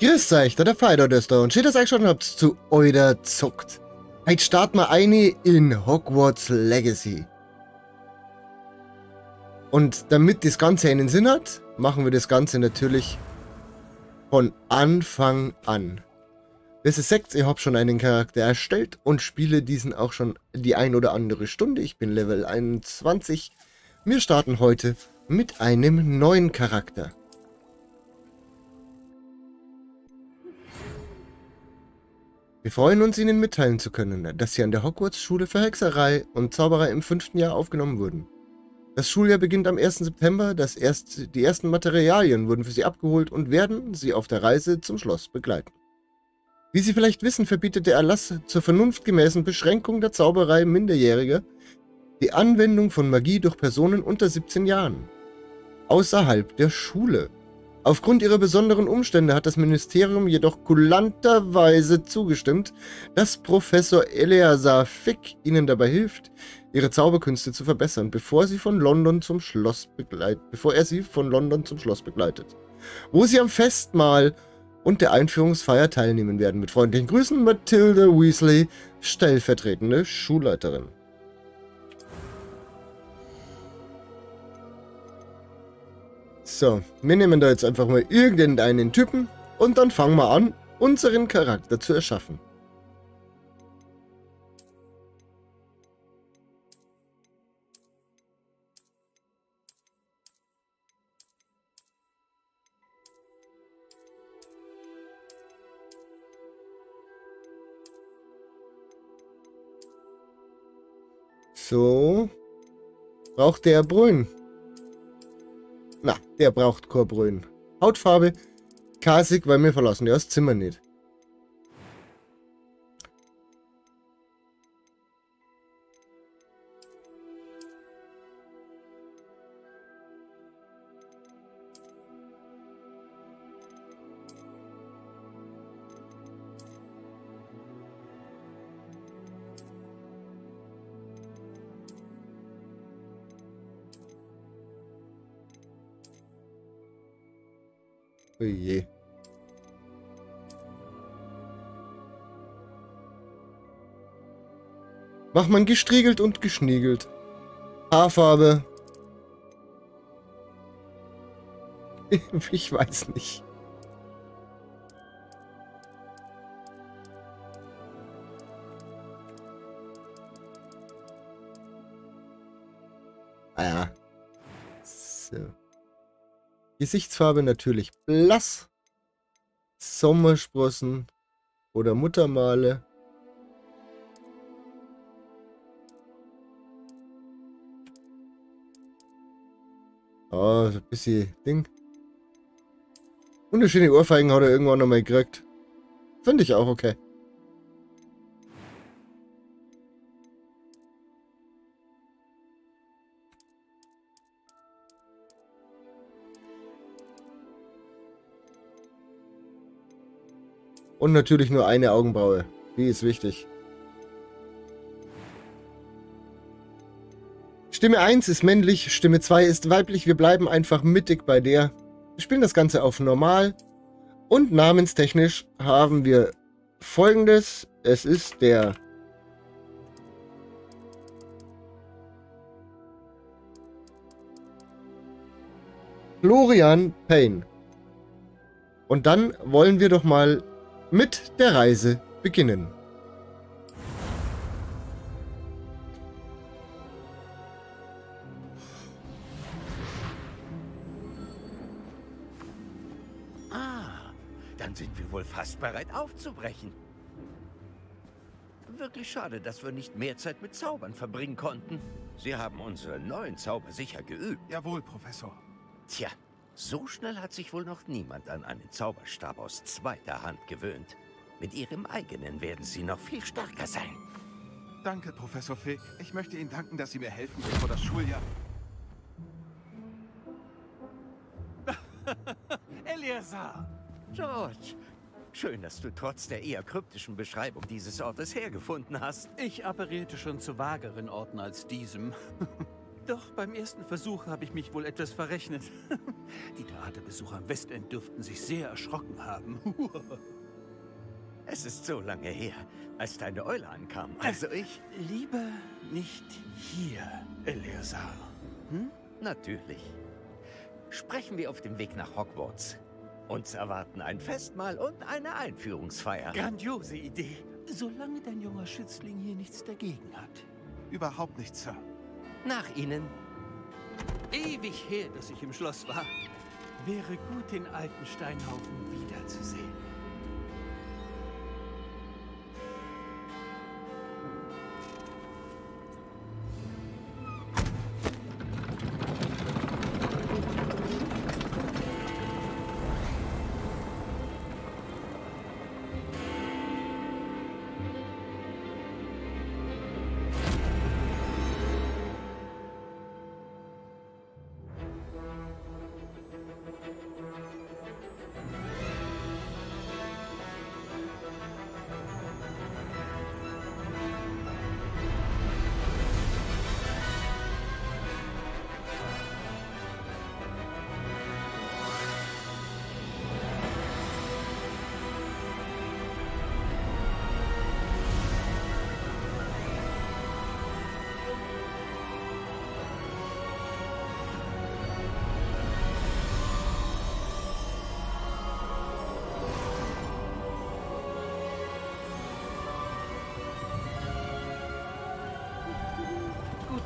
Grüß euch, der Fighter ist da und schön, dass ihr schon habt zu eurer zockt. Heute starten wir eine in Hogwarts Legacy. Und damit das Ganze einen Sinn hat, machen wir das Ganze natürlich von Anfang an. Bis ihr seht, ich habe schon einen Charakter erstellt und spiele diesen auch schon die ein oder andere Stunde. Ich bin Level 21. Wir starten heute mit einem neuen Charakter. Wir freuen uns, Ihnen mitteilen zu können, dass Sie an der Hogwarts-Schule für Hexerei und Zauberei im 5. Jahr aufgenommen wurden. Das Schuljahr beginnt am 1. September, die ersten Materialien wurden für Sie abgeholt und werden Sie auf der Reise zum Schloss begleiten. Wie Sie vielleicht wissen, verbietet der Erlass zur vernunftgemäßen Beschränkung der Zauberei Minderjähriger die Anwendung von Magie durch Personen unter 17 Jahren. Außerhalb der Schule. Aufgrund ihrer besonderen Umstände hat das Ministerium jedoch kulanterweise zugestimmt, dass Professor Eleazar Fick ihnen dabei hilft, ihre Zauberkünste zu verbessern, bevor er sie von London zum Schloss begleitet, wo sie am Festmahl und der Einführungsfeier teilnehmen werden. Mit freundlichen Grüßen, Matilda Weasley, stellvertretende Schulleiterin. So, wir nehmen da jetzt einfach mal irgendeinen Typen und dann fangen wir an, unseren Charakter zu erschaffen. So, braucht der Brünn? Na, der braucht kein Brünn. Hautfarbe, kasig, weil wir verlassen ja das Zimmer nicht. Oh je. Macht man gestriegelt und geschniegelt. Haarfarbe. Ich weiß nicht. Ah ja. So. Gesichtsfarbe natürlich blass. Sommersprossen oder Muttermale. Oh, so ein bisschen Ding. Wunderschöne Ohrfeigen hat er irgendwann noch mal gekriegt. Finde ich auch okay. Und natürlich nur eine Augenbraue. Die ist wichtig. Stimme 1 ist männlich, Stimme 2 ist weiblich. Wir bleiben einfach mittig bei der. Wir spielen das Ganze auf normal. Und namenstechnisch haben wir Folgendes. Es ist der Florian Payne. Und dann wollen wir doch mal mit der Reise beginnen. Ah, dann sind wir wohl fast bereit aufzubrechen. Wirklich schade, dass wir nicht mehr Zeit mit Zaubern verbringen konnten. Sie haben unsere neuen Zauber sicher geübt. Jawohl, Professor. Tja, so schnell hat sich wohl noch niemand an einen Zauberstab aus zweiter Hand gewöhnt. Mit ihrem eigenen werden sie noch viel stärker sein. Danke, Professor Fick. Ich möchte Ihnen danken, dass Sie mir helfen, bevor das Schuljahr... Eleazar! George, schön, dass du trotz der eher kryptischen Beschreibung dieses Ortes hergefunden hast. Ich apparierte schon zu vageren Orten als diesem. Doch beim ersten Versuch habe ich mich wohl etwas verrechnet. Die Theaterbesucher am Westend dürften sich sehr erschrocken haben. Es ist so lange her, als deine Eule ankam. Also ich... Lieber nicht hier, Eleazar. Hm? Natürlich. Sprechen wir auf dem Weg nach Hogwarts. Uns erwarten ein Festmahl und eine Einführungsfeier. Grandiose Idee. Solange dein junger Schützling hier nichts dagegen hat. Überhaupt nicht, Sir. Nach Ihnen. Ewig her, dass ich im Schloss war. Wäre gut, den alten Steinhaufen wiederzusehen.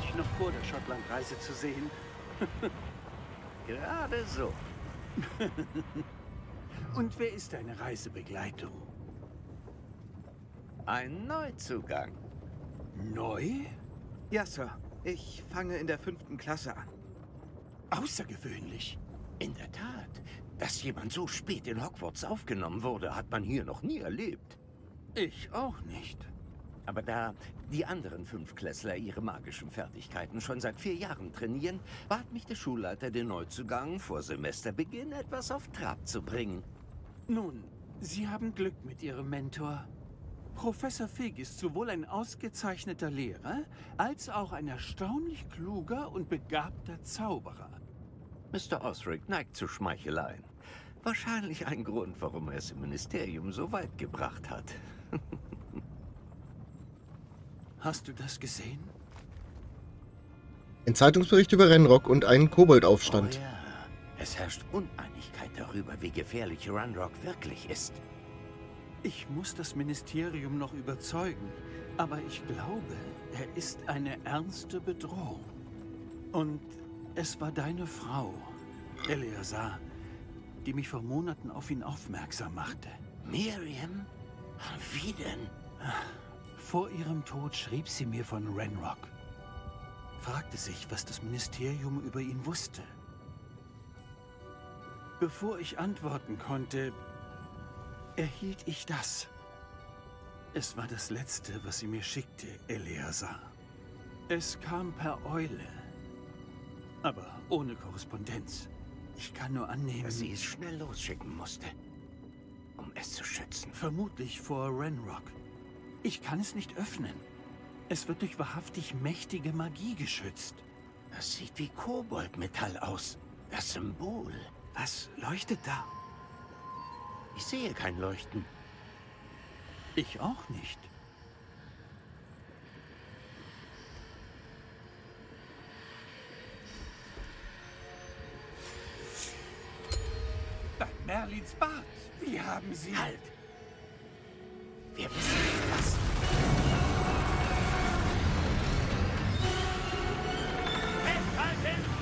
Dich noch vor der Schottlandreise zu sehen. Gerade so. Und wer ist deine Reisebegleitung? Ein Neuzugang. Neu? Ja, Sir. Ich fange in der 5. Klasse an. Außergewöhnlich. In der Tat. Dass jemand so spät in Hogwarts aufgenommen wurde, hat man hier noch nie erlebt. Ich auch nicht. Aber da die anderen 5-Klässler ihre magischen Fertigkeiten schon seit 4 Jahren trainieren, bat mich der Schulleiter, den Neuzugang vor Semesterbeginn etwas auf Trab zu bringen. Nun, Sie haben Glück mit Ihrem Mentor. Professor Fig ist sowohl ein ausgezeichneter Lehrer, als auch ein erstaunlich kluger und begabter Zauberer. Mr. Osric neigt zu Schmeicheleien. Wahrscheinlich ein Grund, warum er es im Ministerium so weit gebracht hat. Hast du das gesehen? Ein Zeitungsbericht über Ranrock und einen Koboldaufstand. Oh ja. Es herrscht Uneinigkeit darüber, wie gefährlich Ranrock wirklich ist. Ich muss das Ministerium noch überzeugen, aber ich glaube, er ist eine ernste Bedrohung. Und es war deine Frau, Eleazar, die mich vor Monaten auf ihn aufmerksam machte. Miriam? Wie denn? Vor ihrem Tod schrieb sie mir von Ranrock. Fragte sich, was das Ministerium über ihn wusste. Bevor ich antworten konnte, erhielt ich das. Es war das Letzte, was sie mir schickte, Eleazar. Es kam per Eule, aber ohne Korrespondenz. Ich kann nur annehmen, Dass sie es schnell losschicken musste, um es zu schützen. vermutlich vor Ranrock. Ich kann es nicht öffnen. Es wird durch wahrhaftig mächtige Magie geschützt. Das sieht wie Koboldmetall aus. Das Symbol. Was leuchtet da? Ich sehe kein Leuchten. Ich auch nicht. Bei Merlins Bart. Wie haben Sie... Halt! Wir wissen nicht was. Festhalten!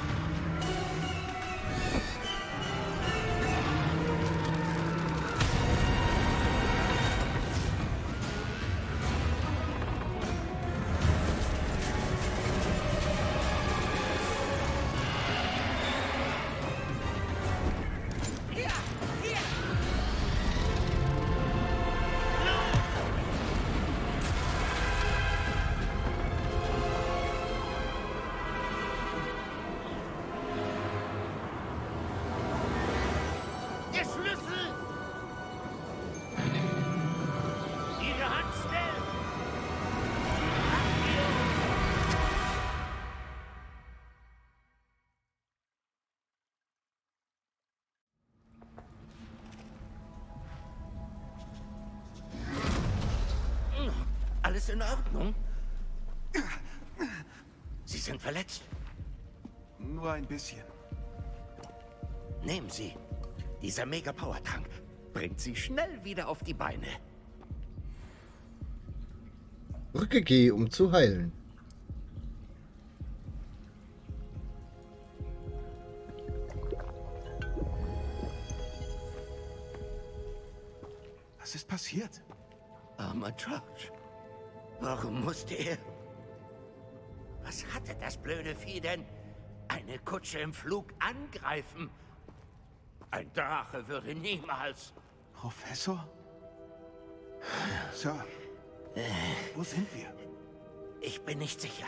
alles in Ordnung? Sie sind verletzt. Nur ein bisschen. Nehmen Sie. Dieser Mega-Power-Trank bringt Sie schnell wieder auf die Beine. Brücke G, um zu heilen. Was ist passiert? Armer George. Warum musste er... Was hatte das blöde Vieh denn? Eine Kutsche im Flug angreifen? Ein Drache würde niemals... Professor? Sir, wo sind wir? Ich bin nicht sicher.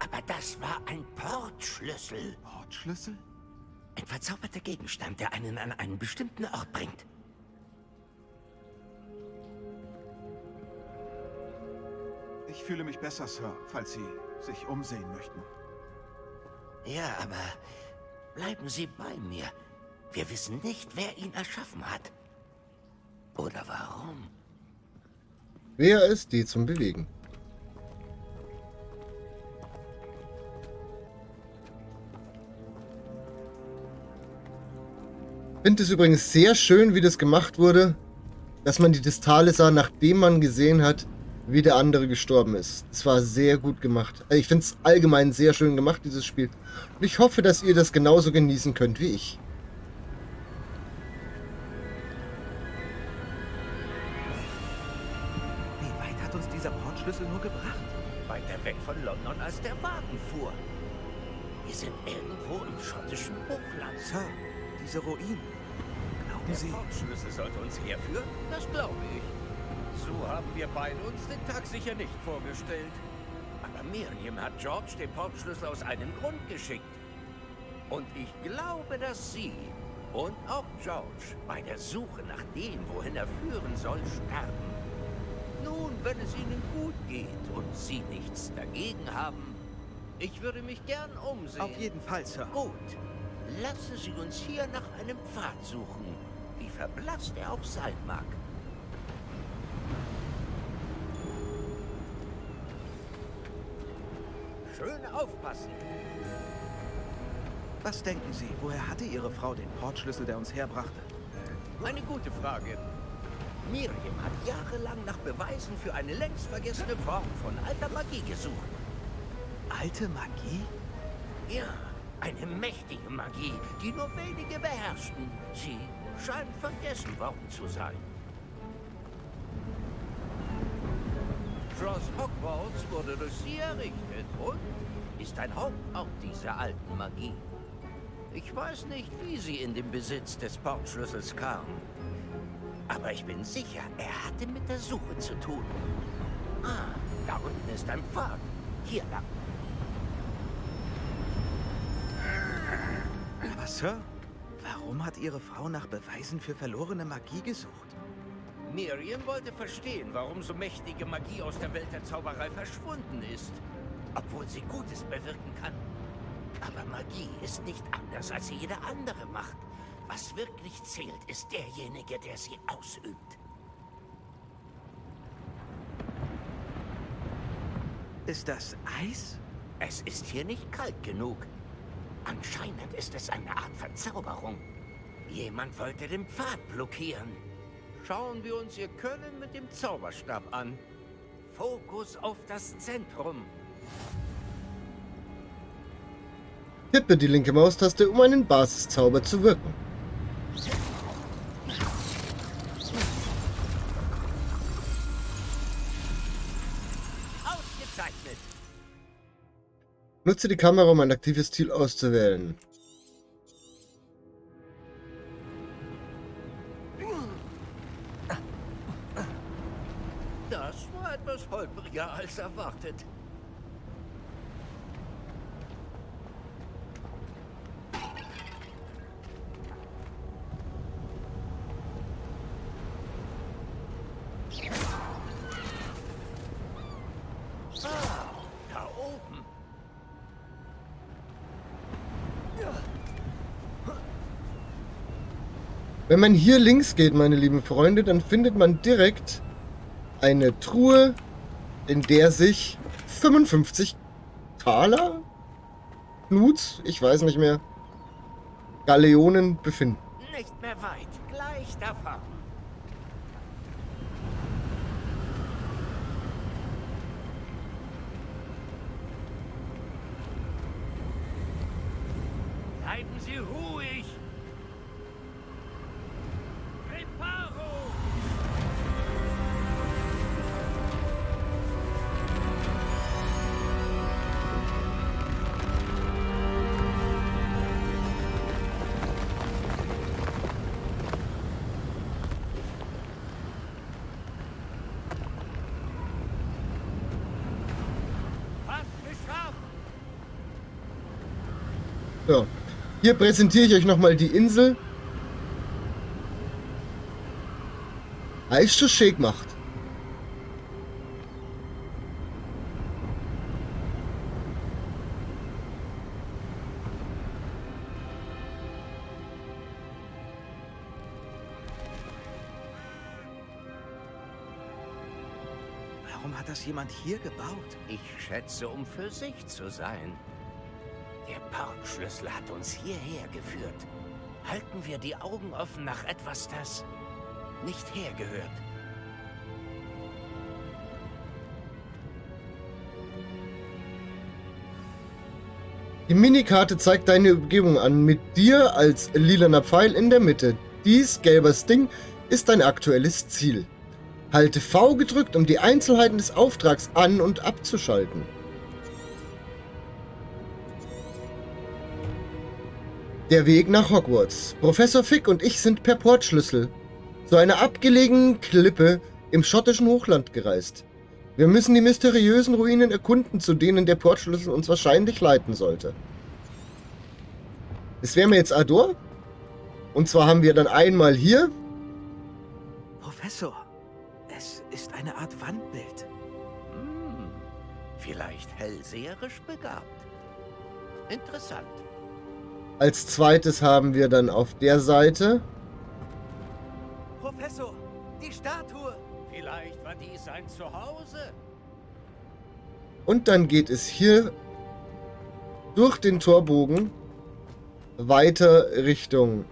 Aber das war ein Portschlüssel. Portschlüssel? Ein verzauberter Gegenstand, der einen an einen bestimmten Ort bringt. Ich fühle mich besser, Sir, falls Sie sich umsehen möchten. Ja, aber bleiben Sie bei mir. Wir wissen nicht, wer ihn erschaffen hat. Oder warum. Wer ist die zum Bewegen? Ich finde es übrigens sehr schön, wie das gemacht wurde, dass man die Distale sah, nachdem man gesehen hat, wie der andere gestorben ist. Das war sehr gut gemacht. Also ich finde es allgemein sehr schön gemacht, dieses Spiel. Und ich hoffe, dass ihr das genauso genießen könnt wie ich. Wie weit hat uns dieser Portschlüssel nur gebracht? Weiter weg von London, als der Wagen fuhr. Wir sind irgendwo im schottischen Hochland. Sir, diese Ruinen. Glauben Der Sie... Portschlüssel sollte uns herführen? Das glaube ich. So haben wir beide uns den Tag sicher nicht vorgestellt. Aber Miriam hat George den Portschlüssel aus einem Grund geschickt. Und ich glaube, dass sie und auch George bei der Suche nach dem, wohin er führen soll, sterben. Nun, wenn es ihnen gut geht und sie nichts dagegen haben, ich würde mich gern umsehen. Auf jeden Fall, Sir. Gut. Lassen Sie uns hier nach einem Pfad suchen, wie verblasst er auch sein mag. Schön aufpassen. Was denken Sie, woher hatte Ihre Frau den Portschlüssel, der uns herbrachte? Eine gute Frage. Miriam hat jahrelang nach Beweisen für eine längst vergessene Form von alter Magie gesucht. Alte Magie? Ja, eine mächtige Magie, die nur wenige beherrschten. Sie scheint vergessen worden zu sein. Schloss Hogwarts wurde durch sie errichtet und ist ein Hauptort dieser alten Magie. Ich weiß nicht, wie sie in den Besitz des Portschlüssels kam. Aber ich bin sicher, er hatte mit der Suche zu tun. Ah, da unten ist ein Pfad. Hier lang. Aber Sir, warum hat Ihre Frau nach Beweisen für verlorene Magie gesucht? Miriam wollte verstehen, warum so mächtige Magie aus der Welt der Zauberei verschwunden ist. Obwohl sie Gutes bewirken kann. Aber Magie ist nicht anders als jede andere Macht. Was wirklich zählt, ist derjenige, der sie ausübt. Ist das Eis? Es ist hier nicht kalt genug. Anscheinend ist es eine Art Verzauberung. Jemand wollte den Pfad blockieren. Schauen wir uns ihr Können mit dem Zauberstab an. Fokus auf das Zentrum. Tippe die linke Maustaste, um einen Basiszauber zu wirken. Ausgezeichnet. Nutze die Kamera, um ein aktives Ziel auszuwählen. Das war etwas holpriger als erwartet. Da oben. Wenn man hier links geht, meine lieben Freunde, dann findet man direkt eine Truhe in der sich 55 Taler? Knuts? Ich weiß nicht mehr. Galeonen befinden. Nicht mehr weit. Gleich davon. Bleiben Sie ruhig. Reparo! Fast geschafft. Ja. Hier präsentiere ich euch nochmal die Insel. Ist schon schick gemacht. Warum hat das jemand hier gebaut? Ich schätze, um für sich zu sein. Der Portschlüssel hat uns hierher geführt. Halten wir die Augen offen nach etwas, das nicht hergehört. Die Minikarte zeigt deine Umgebung an, mit dir als lilaner Pfeil in der Mitte. Dies, gelber Sting, ist dein aktuelles Ziel. Halte V gedrückt, um die Einzelheiten des Auftrags an- und abzuschalten. Der Weg nach Hogwarts. Professor Fick und ich sind per Portschlüssel zu einer abgelegenen Klippe im schottischen Hochland gereist. Wir müssen die mysteriösen Ruinen erkunden, zu denen der Portschlüssel uns wahrscheinlich leiten sollte. Es wäre mir jetzt Ador. Und zwar haben wir dann einmal hier. Professor, es ist eine Art Wandbild. Vielleicht hellseherisch begabt. Interessant. Als zweites haben wir dann auf der Seite. Professor, die Statue! Vielleicht war dies sein Zuhause. Und dann geht es hier durch den Torbogen weiter Richtung,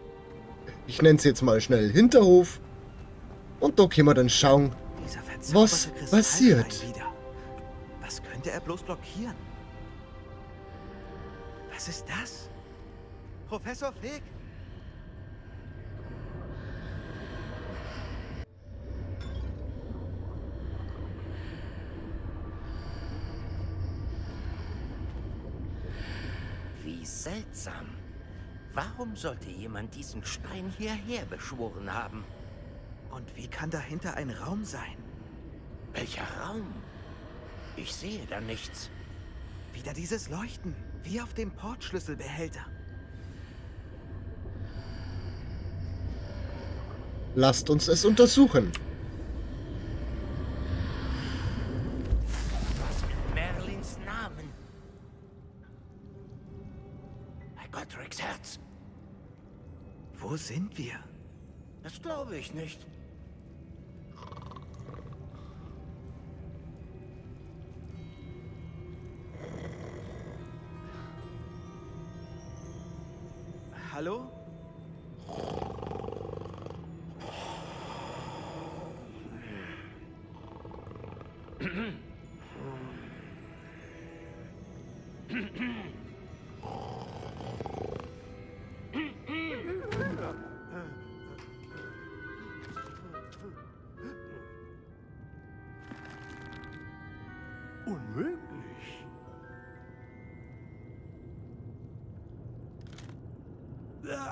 ich nenne es jetzt mal schnell Hinterhof. Und da können wir dann schauen, Dieser was verzauberte Kristall passiert. scheint wieder. Was könnte er bloß blockieren? Was ist das? Professor Fick? Wie seltsam. Warum sollte jemand diesen Stein hierher beschworen haben? Und wie kann dahinter ein Raum sein? Welcher Raum? Ich sehe da nichts. Wieder dieses Leuchten, wie auf dem Portschlüsselbehälter. Lasst uns es untersuchen. Was mit Merlins Namen? Bei Godric's Herz. Wo sind wir? Das glaube ich nicht. Hallo? Unmöglich.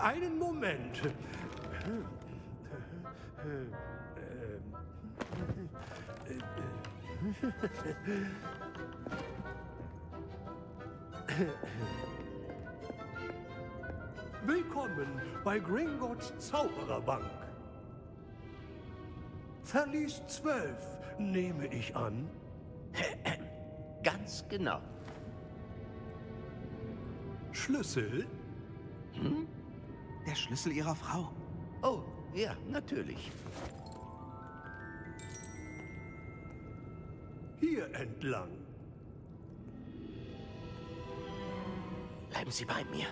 Einen Moment. Willkommen bei Gringotts Zaubererbank. Verlies 12, nehme ich an. Ganz genau. Schlüssel? Der Schlüssel Ihrer Frau. Oh, ja, natürlich. Hier entlang. Bleiben Sie bei mir.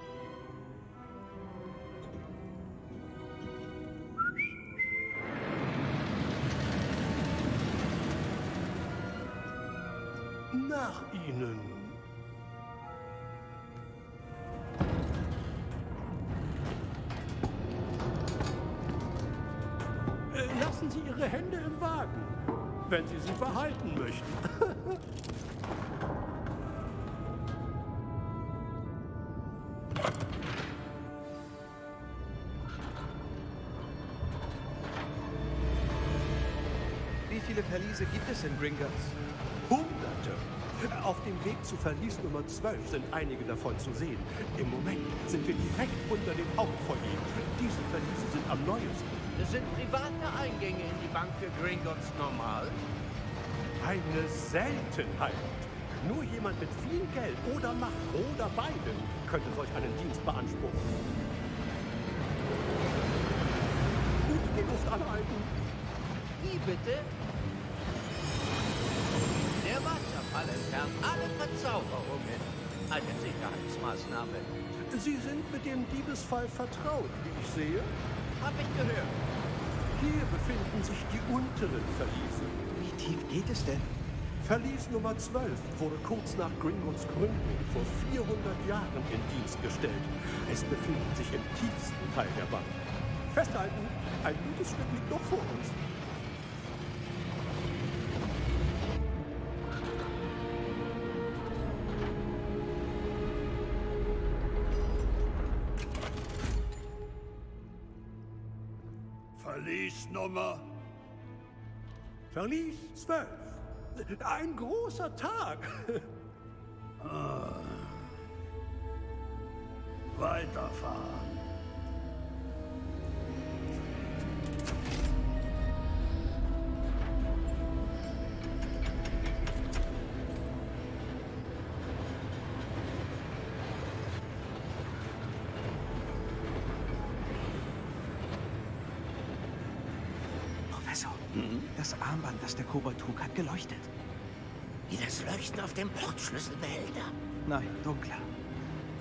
Nach Ihnen. Lassen Sie Ihre Hände im Wagen, wenn Sie sie behalten möchten. Wie viele Verliese gibt es in Gringotts? Hunderte. Auf dem Weg zu Verlies Nummer 12 sind einige davon zu sehen. Im Moment sind wir direkt unter dem Hauptfoyer. Diese Verliese sind am neuesten. Sind private Eingänge in die Bank für Gringotts normal? Eine Seltenheit. Nur jemand mit viel Geld oder Macht oder beiden könnte solch einen Dienst beanspruchen. Gut die Luft anhalten. Wie bitte? Der Wasserfall entfernt alle Verzauberungen. Eine Sicherheitsmaßnahme. Sie sind mit dem Diebesfall vertraut, wie ich sehe. Hab ich gehört. Hier befinden sich die unteren Verliese. Wie tief geht es denn? Verlies Nummer 12 wurde kurz nach Gringotts Gründung vor 400 Jahren in Dienst gestellt. Es befindet sich im tiefsten Teil der Bank. Festhalten, ein gutes Stück liegt noch vor uns. Verliesnummer. Verlies 12. Ein großer Tag. Weiterfahren. Professor, das Armband, das der Kobold trug, hat geleuchtet. Wie das Leuchten auf dem Portschlüsselbehälter. Nein, dunkler.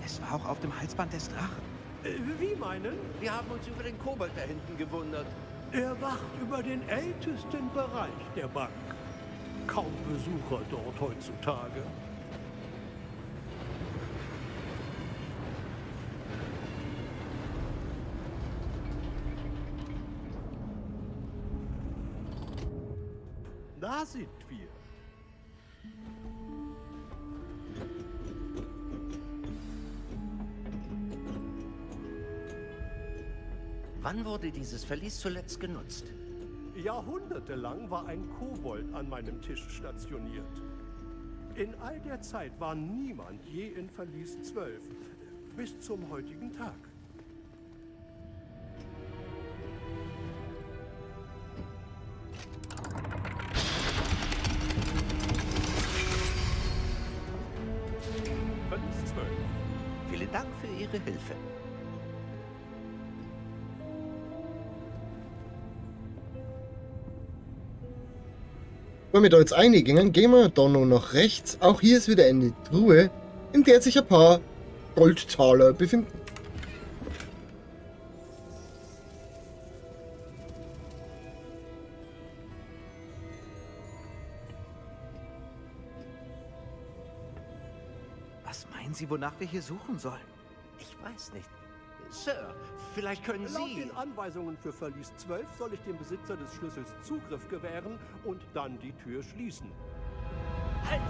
Es war auch auf dem Halsband des Drachen. Wie meinen? Wir haben uns über den Kobold da hinten gewundert. Er wacht über den ältesten Bereich der Bank. Kaum Besucher dort heutzutage. Da sind wir. Wann wurde dieses Verlies zuletzt genutzt? Jahrhundertelang war ein Kobold an meinem Tisch stationiert. In all der Zeit war niemand je in Verlies 12, bis zum heutigen Tag. Verlies 12. Vielen Dank für Ihre Hilfe. Wenn wir da jetzt einigen, gehen wir da noch rechts. Auch hier ist wieder eine Truhe, in der sich ein paar Goldtaler befinden. Was meinen Sie, wonach wir hier suchen sollen? Ich weiß nicht. Sir, vielleicht können Laut Sie... den Anweisungen für Verlies 12 soll ich dem Besitzer des Schlüssels Zugriff gewähren und dann die Tür schließen. Halt!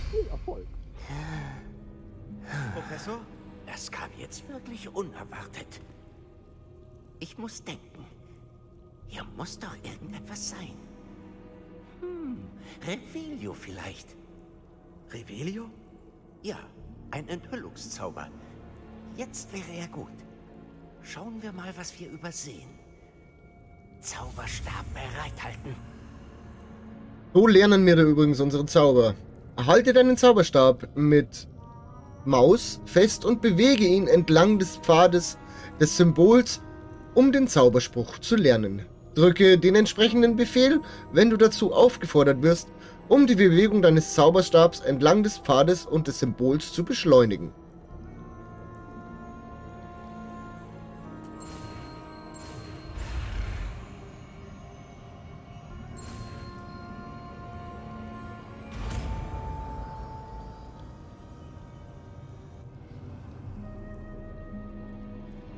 Viel Erfolg. Professor? Das kam jetzt wirklich unerwartet. Ich muss denken. Hier muss doch irgendetwas sein. Revelio vielleicht. Revelio? Ja, ein Enthüllungszauber. Jetzt wäre er gut. Schauen wir mal, was wir übersehen. Zauberstab bereithalten. So lernen wir da übrigens unsere Zauber. Erhalte deinen Zauberstab mit Maus fest und bewege ihn entlang des Pfades des Symbols, um den Zauberspruch zu lernen. Drücke den entsprechenden Befehl, wenn du dazu aufgefordert wirst, um die Bewegung deines Zauberstabs entlang des Pfades und des Symbols zu beschleunigen.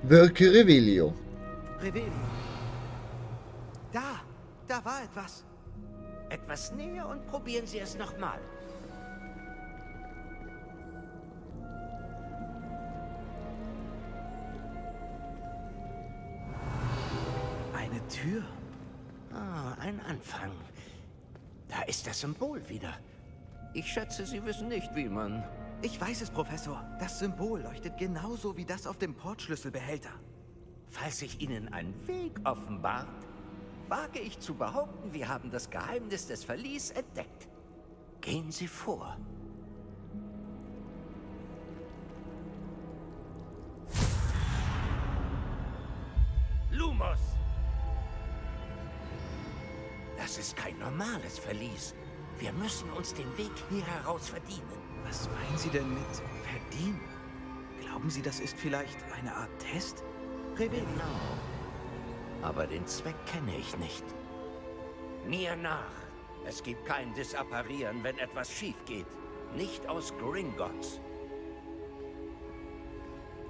Wirke Revelio. Revelio. Da war etwas. Etwas näher und probieren Sie es nochmal. Eine Tür. Ah, ein Anfang. Da ist das Symbol wieder. Ich schätze, Sie wissen nicht, wie man... Ich weiß es, Professor. Das Symbol leuchtet genauso wie das auf dem Portschlüsselbehälter. Falls sich Ihnen ein Weg offenbart, wage ich zu behaupten, wir haben das Geheimnis des Verlies entdeckt. Gehen Sie vor. Lumos! Das ist kein normales Verlies. Wir müssen uns den Weg hier heraus verdienen. Was meinen Sie denn mit verdienen? Glauben Sie, das ist vielleicht eine Art Test? Genau. Aber den Zweck kenne ich nicht. Mir nach. Es gibt kein Disapparieren, wenn etwas schief geht. Nicht aus Gringotts.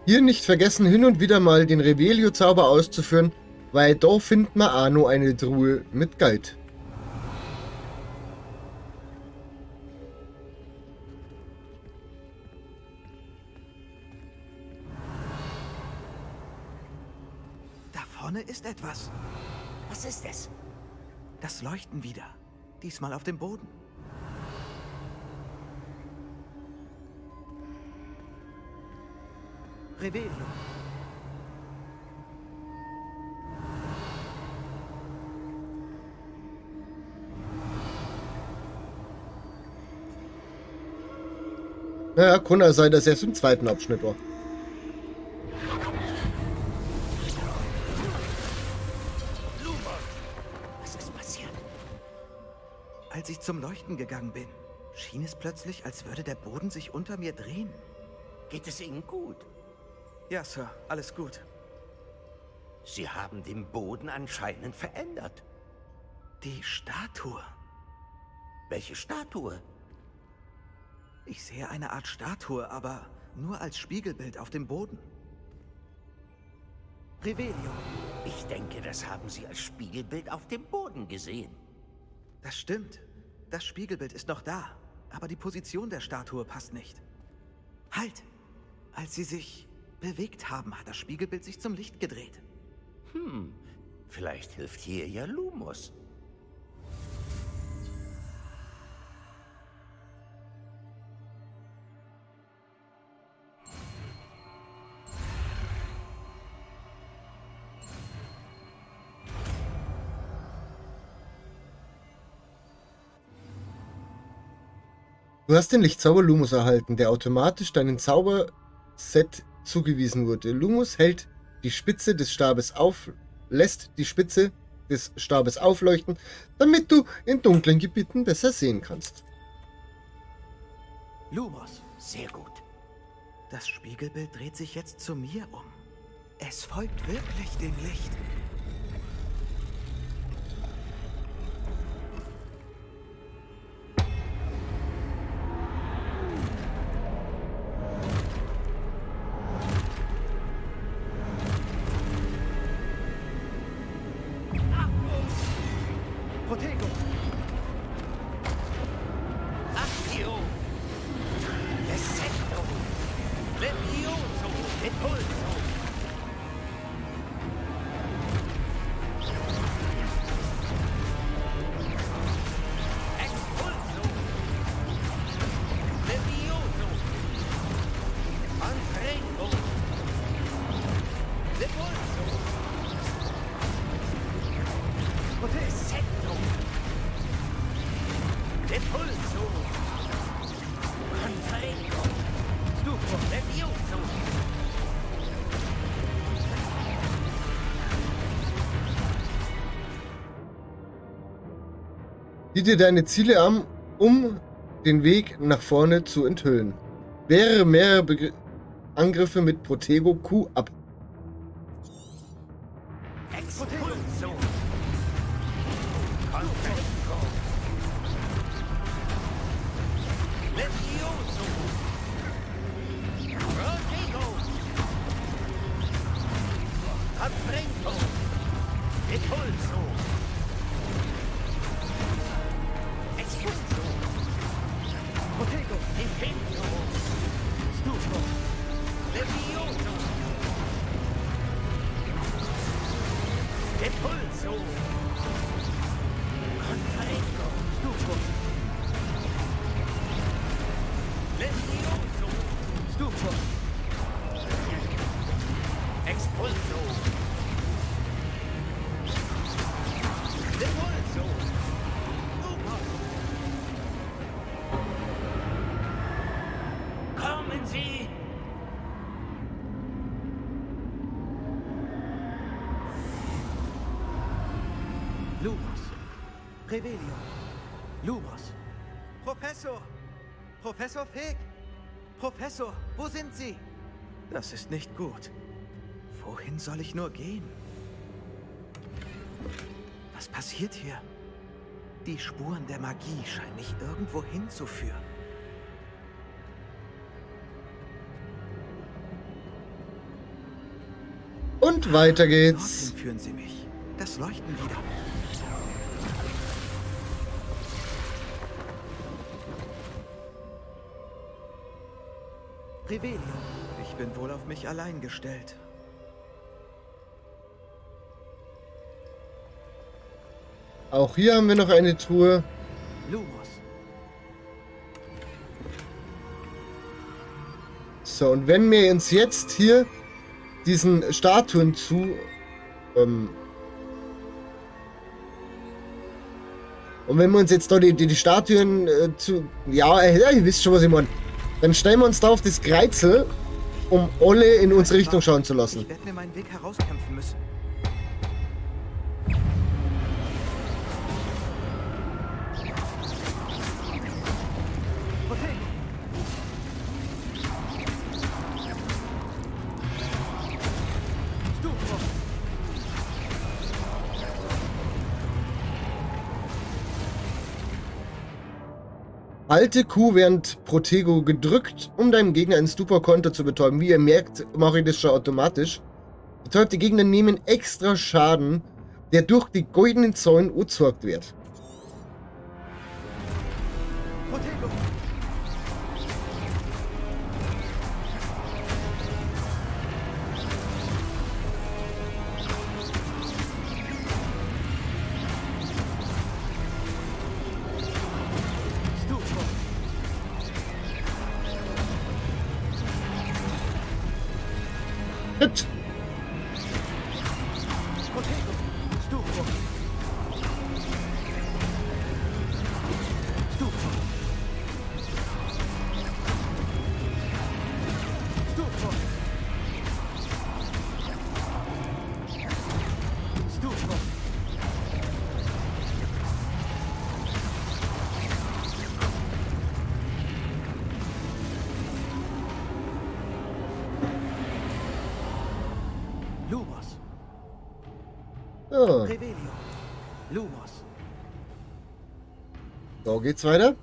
Hier nicht vergessen, hin und wieder mal den Revelio-Zauber auszuführen, weil da findet man auch noch eine Truhe mit Geld. Da vorne ist etwas. Was ist es? Das Leuchten wieder. Diesmal auf dem Boden. Revelio. Naja, kann ja sein, dass er es im zweiten Abschnitt war. Was ist passiert? Als ich zum Leuchten gegangen bin, schien es plötzlich, als würde der Boden sich unter mir drehen. Geht es Ihnen gut? Ja, Sir, alles gut. Sie haben den Boden anscheinend verändert. Die Statue. Welche Statue? Ich sehe eine Art Statue, aber nur als Spiegelbild auf dem Boden. Revelio. Ich denke, das haben Sie als Spiegelbild auf dem Boden gesehen. Das stimmt. Das Spiegelbild ist noch da, aber die Position der Statue passt nicht. Halt! Als sie sich bewegt haben, hat das Spiegelbild sich zum Licht gedreht. Vielleicht hilft hier ja Lumos. Du hast den Lichtzauber Lumos erhalten, der automatisch deinem Zauberset zugewiesen wurde. Lumos hält die Spitze des Stabes lässt die Spitze des Stabes aufleuchten, damit du in dunklen Gebieten besser sehen kannst. Lumos. Sehr gut. Das Spiegelbild dreht sich jetzt zu mir um. Es folgt wirklich dem Licht. Protego! Actio! Descendo! Levioso! Impulso! Sieh dir deine Ziele an, um den Weg nach vorne zu enthüllen. Wehre mehrere Angriffe mit Protego Q ab. Expulso. Confringo. Levioso. Protego. Confringo. Expulso. Expulso. Protego. Defendo. Stufo. Levioso. Impulso. Confringo. Stufo. Levioso. Stufo. Expulso. Impulso. Kommen Sie! Lumos. Revelio. Lumos. Professor! Professor Fig! Professor, wo sind Sie? Das ist nicht gut. Wohin soll ich nur gehen? Was passiert hier? Die Spuren der Magie scheinen mich irgendwo hinzuführen. Und weiter geht's. Dorthin führen Sie mich. Das Leuchten wieder. Revelio. Ich bin wohl auf mich allein gestellt. Auch hier haben wir noch eine Truhe. Lumos. So, und wenn wir uns jetzt hier diesen Statuen und wenn wir uns jetzt da die Statuen ja, ihr wisst schon, was ich meine. Dann stellen wir uns da auf das Kreuzel, um alle in unsere Richtung schauen zu lassen. Ich werde mir meinen Weg herauskämpfen müssen. Halte Q während Protego gedrückt, um deinem Gegner einen Stupor-Konter zu betäuben. Wie ihr merkt, mache ich das schon automatisch. Betäubte Gegner nehmen extra Schaden, der durch die goldenen Zäune angezeigt wird. Protego. Hit. Protego. Stufo. Stufo. Stufo. Stufo. Lumos. Ja, Revelio. Lumos. so geht's weiter.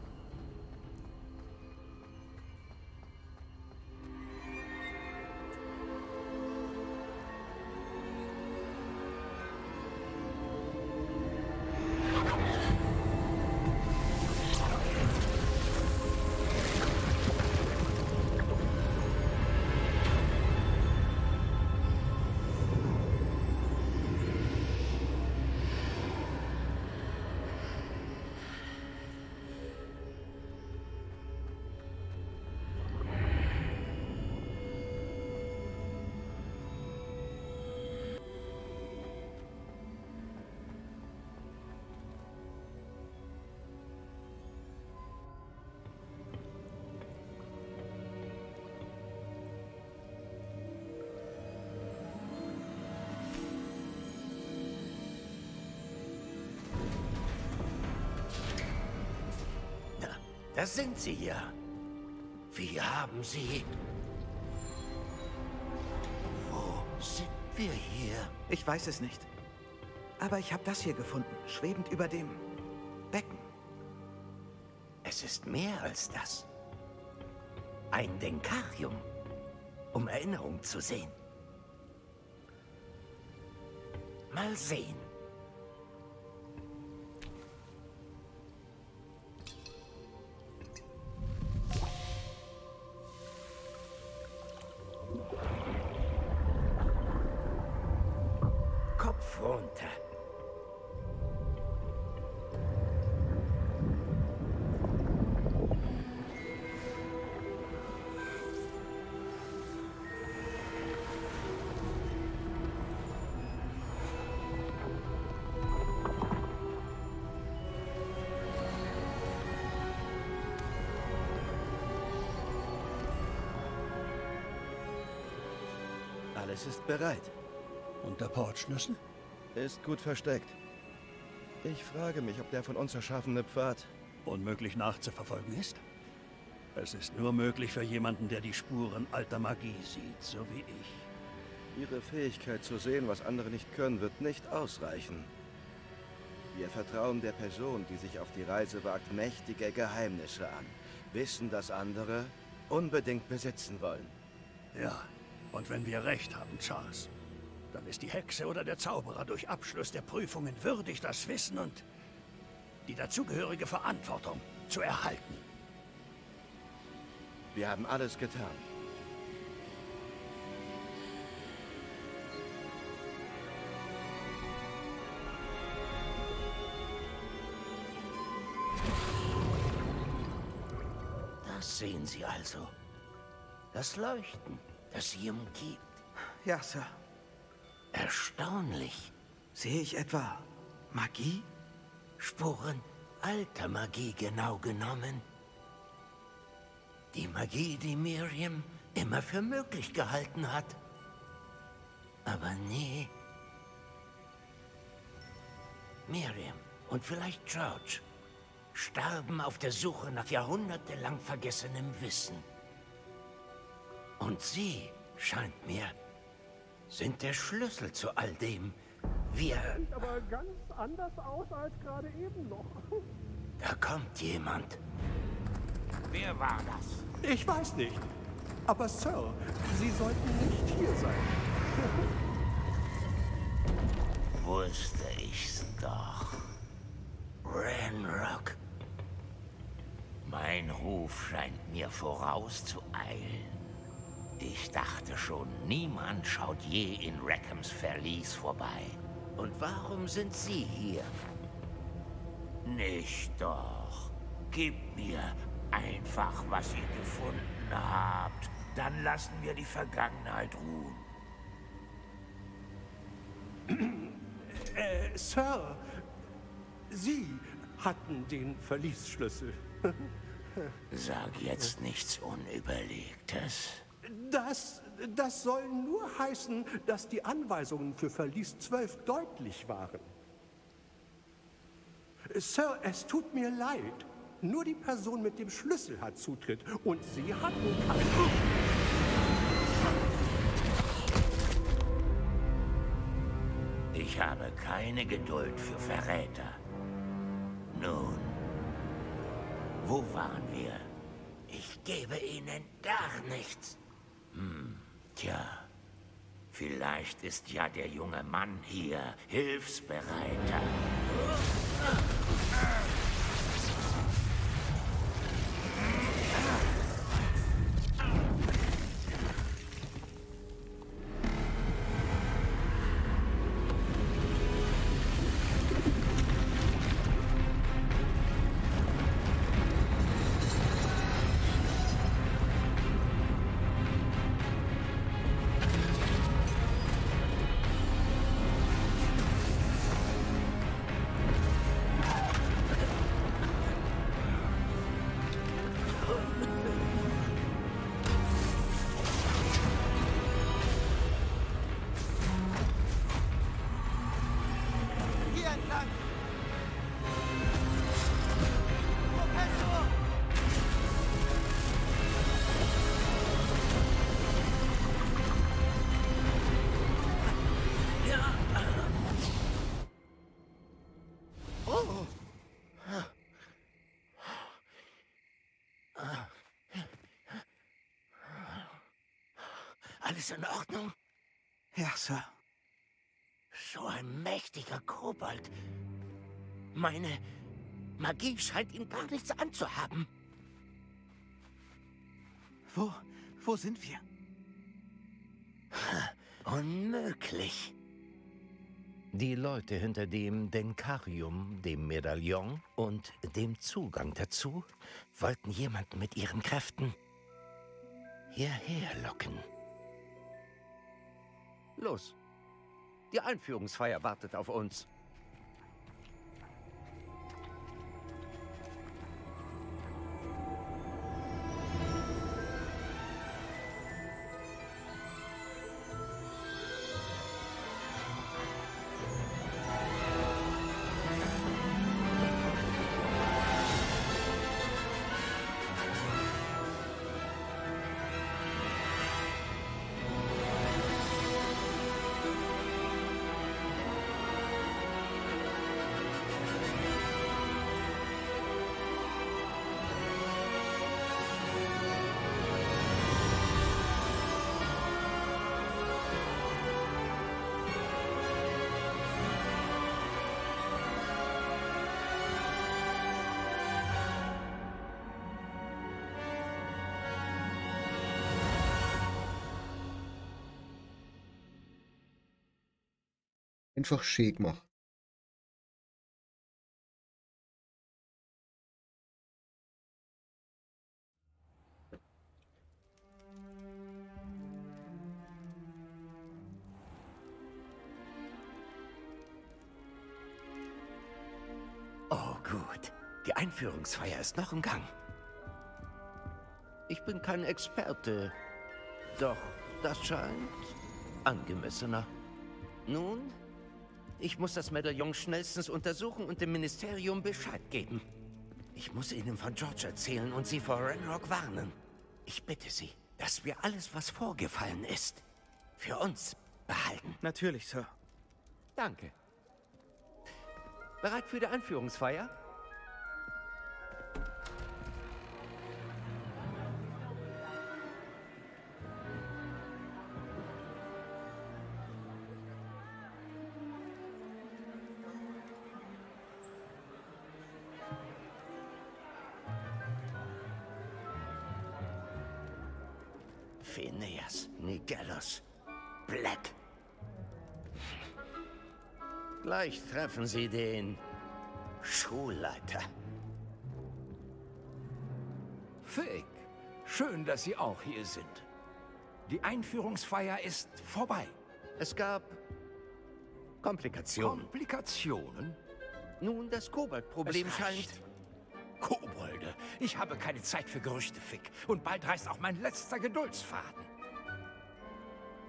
Da sind sie ja. Wie haben sie... Wo sind wir hier? Ich weiß es nicht. Aber ich habe das hier gefunden, schwebend über dem Becken. Es ist mehr als das. Ein Denkarium, um Erinnerung zu sehen. Mal sehen. Kopf runter. Alles ist bereit. Und der Portschlüssel? Ist gut versteckt. Ich frage mich, ob der von uns erschaffene Pfad... Unmöglich nachzuverfolgen ist? Es ist nur möglich für jemanden, der die Spuren alter Magie sieht, so wie ich. Ihre Fähigkeit zu sehen, was andere nicht können, wird nicht ausreichen. Wir vertrauen der Person, die sich auf die Reise wagt, mächtige Geheimnisse an. Wissen, dass andere unbedingt besitzen wollen. Ja, und wenn wir recht haben, Charles, dann ist die Hexe oder der Zauberer durch Abschluss der Prüfungen würdig, das Wissen und die dazugehörige Verantwortung zu erhalten. Wir haben alles getan. Das sehen Sie also. Das Leuchten, das sie umgibt. Ja, Sir. Erstaunlich. Sehe ich etwa Magie? Spuren alter Magie genau genommen. Die Magie, die Miriam immer für möglich gehalten hat. Aber nie... Miriam und vielleicht George starben auf der Suche nach jahrhundertelang vergessenem Wissen. Und sie, scheint mir, sind der Schlüssel zu all dem. Wir... Sieht aber ganz anders aus als gerade eben noch. Da kommt jemand. Wer war das? Ich weiß nicht. Aber Sir, Sie sollten nicht hier sein. Wusste ich's doch. Ranrock. Mein Ruf scheint mir vorauszueilen. Ich dachte schon, niemand schaut je in Rackhams Verlies vorbei. Und warum sind Sie hier? Nicht doch. Gebt mir einfach, was ihr gefunden habt. Dann lassen wir die Vergangenheit ruhen. Sir, Sie hatten den Verliesschlüssel. Sag jetzt nichts Unüberlegtes. Das soll nur heißen, dass die Anweisungen für Verlies 12 deutlich waren. Sir, es tut mir leid. Nur die Person mit dem Schlüssel hat Zutritt und Sie hatten keinen. Ich habe keine Geduld für Verräter. Nun, wo waren wir? Ich gebe Ihnen gar nichts. Tja, vielleicht ist ja der junge Mann hier hilfsbereiter. Alles in Ordnung? Ja, Sir. So ein mächtiger Kobold. Meine Magie scheint ihn gar nichts anzuhaben. Wo sind wir? Unmöglich. Die Leute hinter dem Denkarium, dem Medaillon und dem Zugang dazu wollten jemanden mit ihren Kräften hierher locken. Los, die Einführungsfeier wartet auf uns. Einfach schick machen. Oh gut, die Einführungsfeier ist noch im Gang. Ich bin kein Experte, doch das scheint angemessener. Nun, ich muss das Medaillon schnellstens untersuchen und dem Ministerium Bescheid geben. Ich muss ihnen von George erzählen und sie vor Ranrock warnen. Ich bitte Sie, dass wir alles, was vorgefallen ist, für uns behalten. Natürlich, Sir. Danke. Bereit für die Einführungsfeier? Phineas, Nigellus, Black. Gleich treffen Sie den Schulleiter. Fig, schön, dass Sie auch hier sind. Die Einführungsfeier ist vorbei. Es gab Komplikationen. Komplikationen? Nun, das Koboldproblem Es scheint... reicht. Kobolde, ich habe keine Zeit für Gerüchte, Fig. Und bald reißt auch mein letzter Geduldsfaden.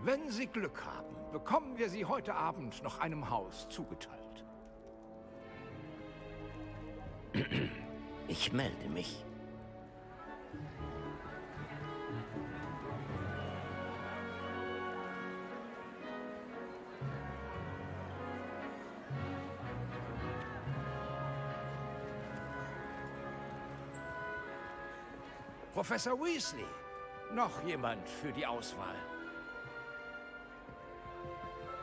Wenn Sie Glück haben, bekommen wir Sie heute Abend noch einem Haus zugeteilt. Ich melde mich. Professor Weasley, noch jemand für die Auswahl?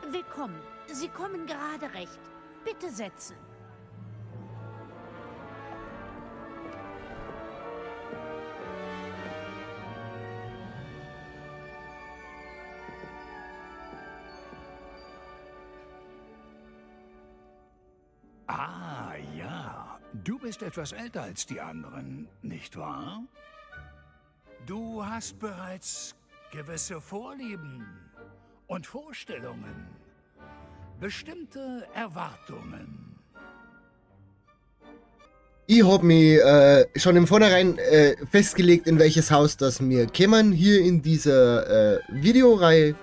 Willkommen. Sie kommen gerade recht. Bitte setzen. Ah, ja. Du bist etwas älter als die anderen, nicht wahr? Du hast bereits gewisse Vorlieben und Vorstellungen, bestimmte Erwartungen. Ich hab mich schon im Vornherein festgelegt, in welches Haus das wir kämen hier in dieser Videoreihe.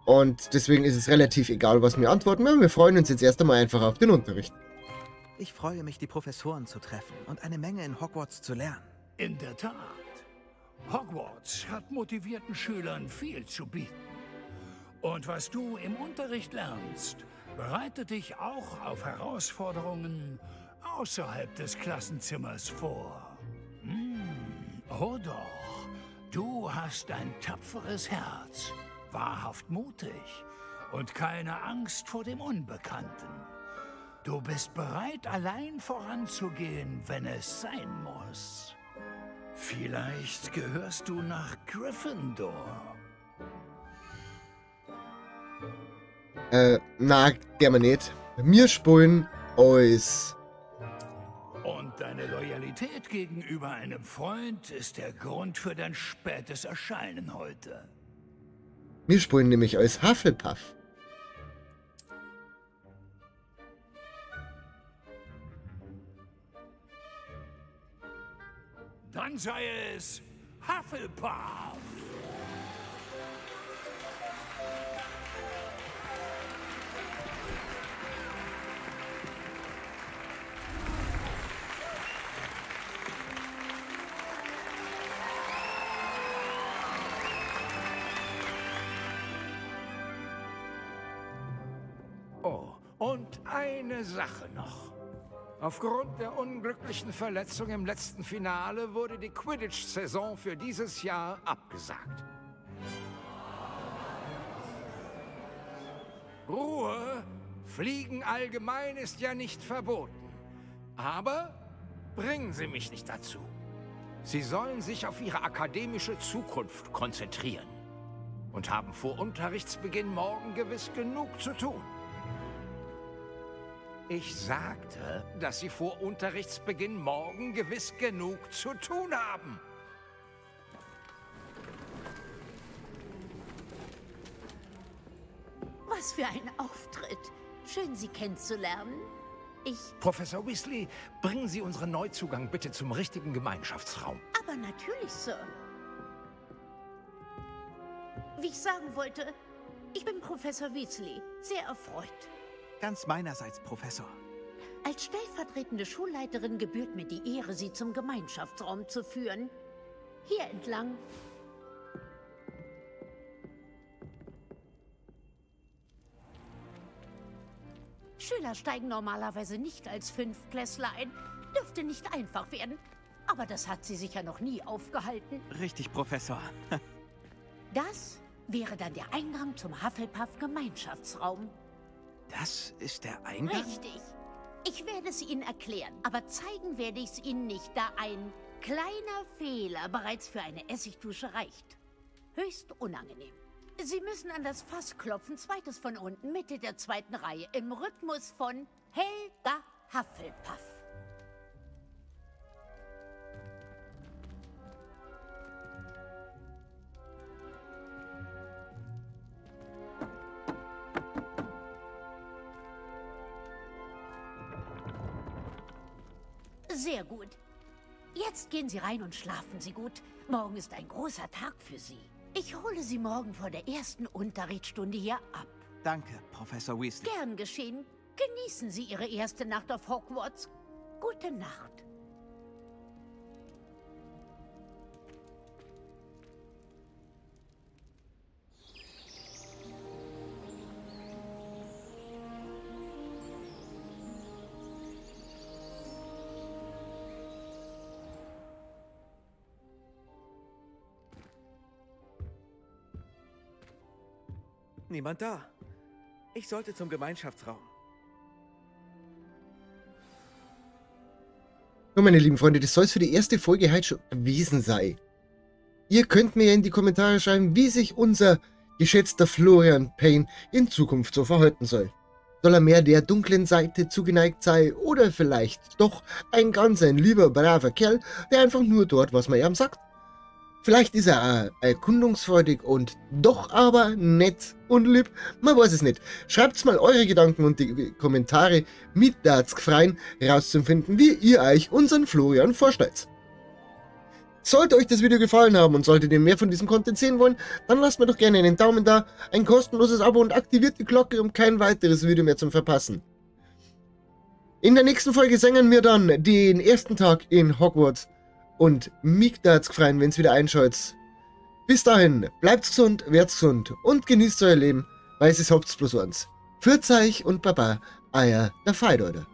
Und deswegen ist es relativ egal, was wir antworten. Wir freuen uns jetzt erst einmal einfach auf den Unterricht. Ich freue mich, die Professoren zu treffen und eine Menge in Hogwarts zu lernen. In der Tat. Hogwarts hat motivierten Schülern viel zu bieten. Und was du im Unterricht lernst, bereitet dich auch auf Herausforderungen außerhalb des Klassenzimmers vor. Oh doch, Du hast ein tapferes Herz, wahrhaft mutig und keine Angst vor dem Unbekannten. Du bist bereit, allein voranzugehen, wenn es sein muss. Vielleicht gehörst du nach Gryffindor. Na, gerne nicht. Wir spielen uns. Und deine Loyalität gegenüber einem Freund ist der Grund für dein spätes Erscheinen heute. Wir spielen nämlich als Hufflepuff. Dann sei es Hufflepuff. Oh, und eine Sache noch. Aufgrund der unglücklichen Verletzung im letzten Finale wurde die Quidditch-Saison für dieses Jahr abgesagt. Ruhe, Fliegen allgemein ist ja nicht verboten. Aber bringen Sie mich nicht dazu. Sie sollen sich auf Ihre akademische Zukunft konzentrieren und haben vor Unterrichtsbeginn morgen gewiss genug zu tun. Ich sagte, dass Sie vor Unterrichtsbeginn morgen gewiss genug zu tun haben. Was für ein Auftritt. Schön, Sie kennenzulernen. Professor Weasley, bringen Sie unseren Neuzugang bitte zum richtigen Gemeinschaftsraum. Aber natürlich, Sir. Wie ich sagen wollte, ich bin Professor Weasley. Sehr erfreut. Ganz meinerseits, Professor. Als stellvertretende Schulleiterin gebührt mir die Ehre, Sie zum Gemeinschaftsraum zu führen. Hier entlang. Schüler steigen normalerweise nicht als Fünftklässler ein. Dürfte nicht einfach werden. Aber das hat sie sicher noch nie aufgehalten. Richtig, Professor. Das wäre dann der Eingang zum Hufflepuff-Gemeinschaftsraum. Das ist der Eingang? Richtig. Ich werde es Ihnen erklären, aber zeigen werde ich es Ihnen nicht, da ein kleiner Fehler bereits für eine Essigdusche reicht. Höchst unangenehm. Sie müssen an das Fass klopfen, zweites von unten, Mitte der zweiten Reihe, im Rhythmus von Helga Hufflepuff. Sehr gut. Jetzt gehen Sie rein und schlafen Sie gut. Morgen ist ein großer Tag für Sie. Ich hole Sie morgen vor der ersten Unterrichtsstunde hier ab. Danke, Professor Weasley. Gern geschehen. Genießen Sie Ihre erste Nacht auf Hogwarts. Gute Nacht. Niemand da. Ich sollte zum Gemeinschaftsraum. So, meine lieben Freunde, das soll es für die erste Folge heute schon gewesen sein. Ihr könnt mir in die Kommentare schreiben, wie sich unser geschätzter Florian Payne in Zukunft so verhalten soll. Soll er mehr der dunklen Seite zugeneigt sein oder vielleicht doch ein lieber, braver Kerl, der einfach nur dort, was man ihm sagt? Vielleicht ist er erkundungsfreudig und doch aber nett und lieb. Man weiß es nicht. Schreibt mal eure Gedanken und die Kommentare mit Datsgfreien rauszufinden, wie ihr euch unseren Florian vorstellt. Sollte euch das Video gefallen haben und solltet ihr mehr von diesem Content sehen wollen, dann lasst mir doch gerne einen Daumen da, ein kostenloses Abo und aktiviert die Glocke, um kein weiteres Video mehr zu verpassen. In der nächsten Folge singen wir dann den ersten Tag in Hogwarts. Und mich da hat's gefreut, wenn es wieder einschaut. Bis dahin, bleibt gesund, werdet gesund und genießt euer Leben, weil es ist hauptsächlich bloß eins. Pfiat euch und Baba, euer der Feideute.